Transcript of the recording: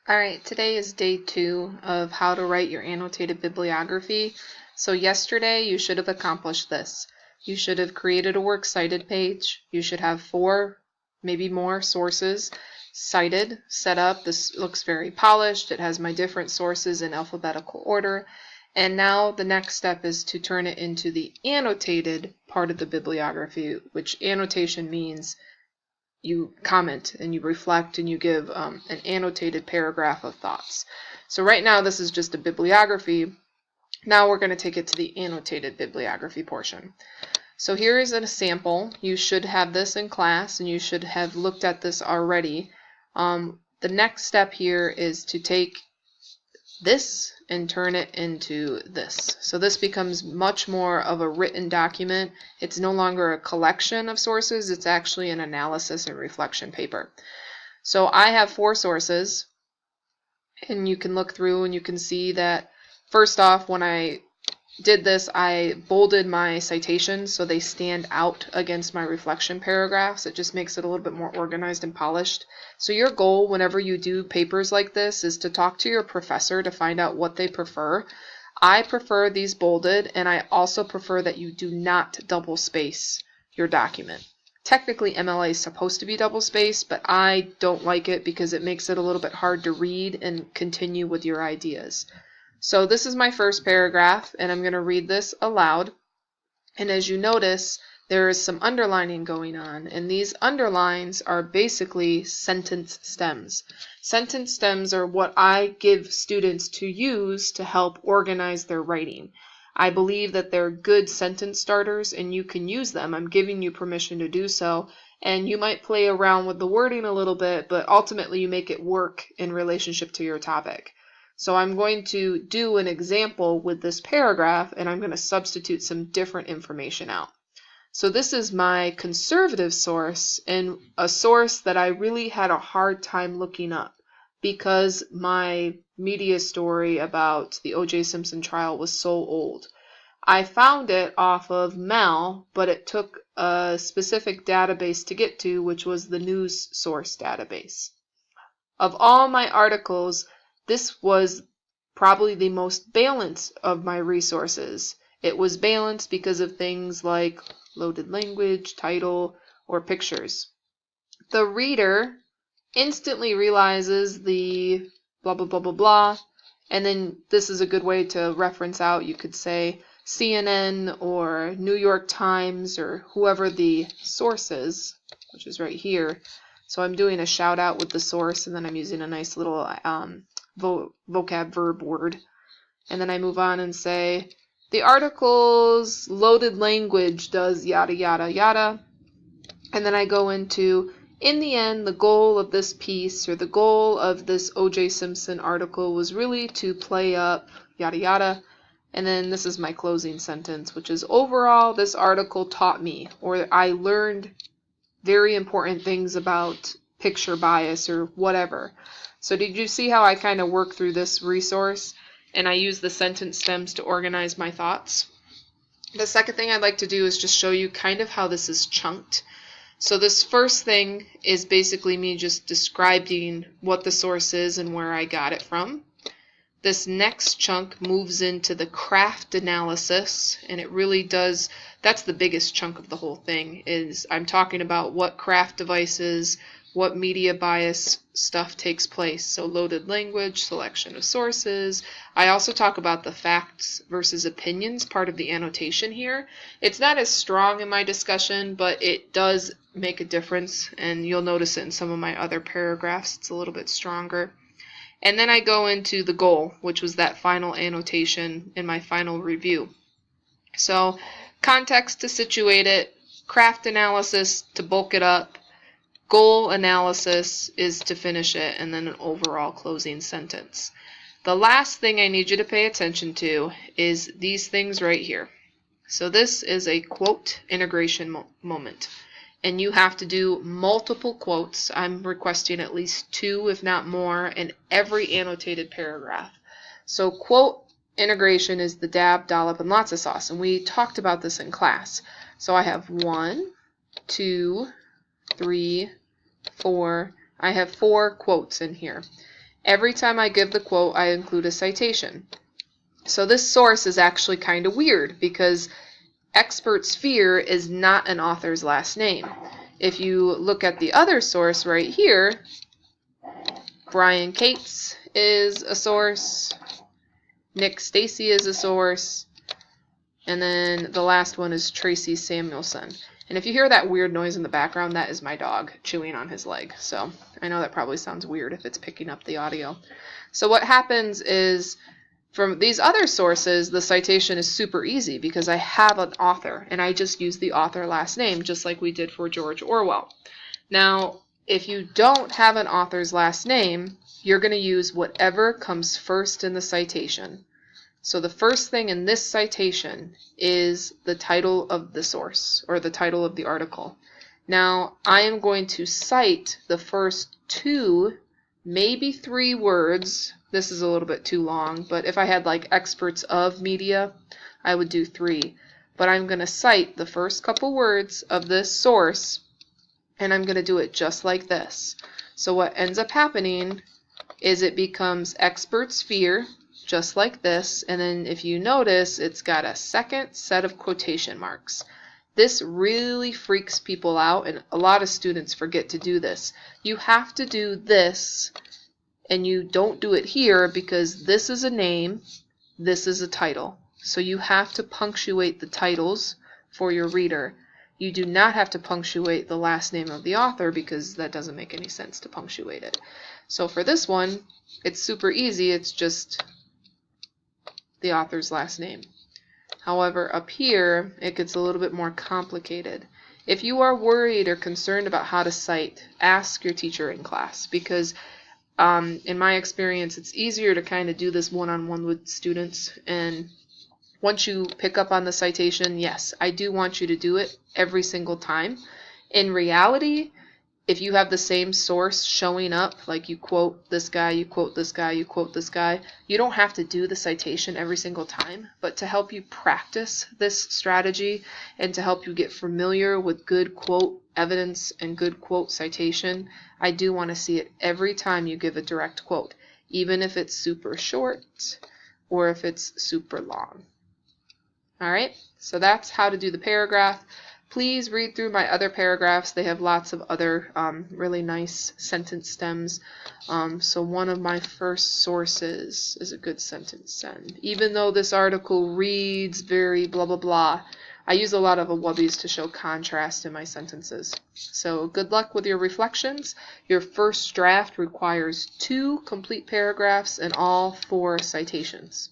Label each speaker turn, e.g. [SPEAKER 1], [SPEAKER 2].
[SPEAKER 1] Alright, today is day 2 of how to write your annotated bibliography. So yesterday you should have accomplished this. You should have created a works cited page. You should have 4, maybe more sources cited, set up. This looks very polished. It has my different sources in alphabetical order. And now the next step is to turn it into the annotated part of the bibliography, which annotation means you comment and you reflect and you give an annotated paragraph of thoughts. So right now this is just a bibliography. Now we're going to take it to the annotated bibliography portion. So here is a sample. You should have this in class and you should have looked at this already. The next step here is to take this and turn it into this. So this becomes much more of a written document. It's no longer a collection of sources, it's actually an analysis and reflection paper. So I have 4 sources, and you can look through and you can see that first off, when I did this, I bolded my citations so they stand out against my reflection paragraphs. It just makes it a little bit more organized and polished. So your goal whenever you do papers like this is to talk to your professor to find out what they prefer. I prefer these bolded, and I also prefer that you do not double space your document. Technically MLA is supposed to be double spaced, but I don't like it because it makes it a little bit hard to read and continue with your ideas. So this is my first paragraph, and I'm going to read this aloud. And as you notice, there is some underlining going on, and these underlines are basically sentence stems. Sentence stems are what I give students to use to help organize their writing. I believe that they're good sentence starters, and you can use them. I'm giving you permission to do so, and you might play around with the wording a little bit, but ultimately you make it work in relationship to your topic. So I'm going to do an example with this paragraph, and I'm going to substitute some different information out. So this is my conservative source, and a source that I really had a hard time looking up because my media story about the O.J. Simpson trial was so old. I found it off of Mel, but it took a specific database to get to, which was the news source database. Of all my articles, this was probably the most balanced of my resources. It was balanced because of things like loaded language, title, or pictures. The reader instantly realizes the blah, blah, blah, blah, blah, and then this is a good way to reference out. You could say CNN or New York Times or whoever the source is, which is right here. So I'm doing a shout out with the source, and then I'm using a nice little vocab verb word. And then I move on and say, the article's loaded language does yada yada yada. And then I go into, in the end, the goal of this piece or the goal of this O.J. Simpson article was really to play up yada yada. And then this is my closing sentence, which is, overall, this article taught me, or I learned very important things about picture bias or whatever. So did you see how I kind of work through this resource and I use the sentence stems to organize my thoughts? The second thing I'd like to do is just show you kind of how this is chunked. So this first thing is basically me just describing what the source is and where I got it from. This next chunk moves into the craft analysis, and it really does, that's the biggest chunk of the whole thing, is I'm talking about what craft devices, what media bias stuff takes place. So loaded language, selection of sources. I also talk about the facts versus opinions part of the annotation here. It's not as strong in my discussion, but it does make a difference, and you'll notice it in some of my other paragraphs. It's a little bit stronger. And then I go into the goal, which was that final annotation in my final review. So context to situate it, craft analysis to bulk it up, goal analysis is to finish it, and then an overall closing sentence. The last thing I need you to pay attention to is these things right here. So this is a quote integration moment. And you have to do multiple quotes. I'm requesting at least 2, if not more, in every annotated paragraph. So quote integration is the dab, dollop, and lots of sauce. And we talked about this in class. So I have 1, 2, 3, 4. I have 4 quotes in here. Every time I give the quote, I include a citation. So this source is actually kind of weird because expert sphere is not an author's last name. If you look at the other source right here, Brian Cates is a source, Nick Stacy is a source, and then the last one is Tracy Samuelson. And if you hear that weird noise in the background, that is my dog chewing on his leg. So I know that probably sounds weird if it's picking up the audio. So what happens is, from these other sources, the citation is super easy because I have an author and I just use the author last name, just like we did for George Orwell. Now, if you don't have an author's last name, you're going to use whatever comes first in the citation. So the first thing in this citation is the title of the source, or the title of the article. Now, I am going to cite the first 2, maybe 3 words. This is a little bit too long, but if I had like experts of media, I would do 3. But I'm going to cite the first couple words of this source, and I'm going to do it just like this. So what ends up happening is it becomes expert sphere, just like this, and then if you notice, it's got a second set of quotation marks. This really freaks people out, and a lot of students forget to do this. You have to do this, and you don't do it here because this is a name, this is a title. So you have to punctuate the titles for your reader. You do not have to punctuate the last name of the author because that doesn't make any sense to punctuate it. So for this one, it's super easy. It's just the author's last name. However, up here, it gets a little bit more complicated. If you are worried or concerned about how to cite, ask your teacher in class because in my experience, it's easier to kind of do this one-on-one with students, and once you pick up on the citation, yes, I do want you to do it every single time. In reality, if you have the same source showing up, like you quote this guy, you quote this guy, you quote this guy, you don't have to do the citation every single time, but to help you practice this strategy and to help you get familiar with good quote evidence and good quote citation, I do want to see it every time you give a direct quote, even if it's super short or if it's super long. Alright, so that's how to do the paragraph. Please read through my other paragraphs. They have lots of other really nice sentence stems. So one of my first sources is a good sentence stem. Even though this article reads very blah blah blah, I use a lot of wubbies to show contrast in my sentences. So good luck with your reflections. Your first draft requires 2 complete paragraphs and all 4 citations.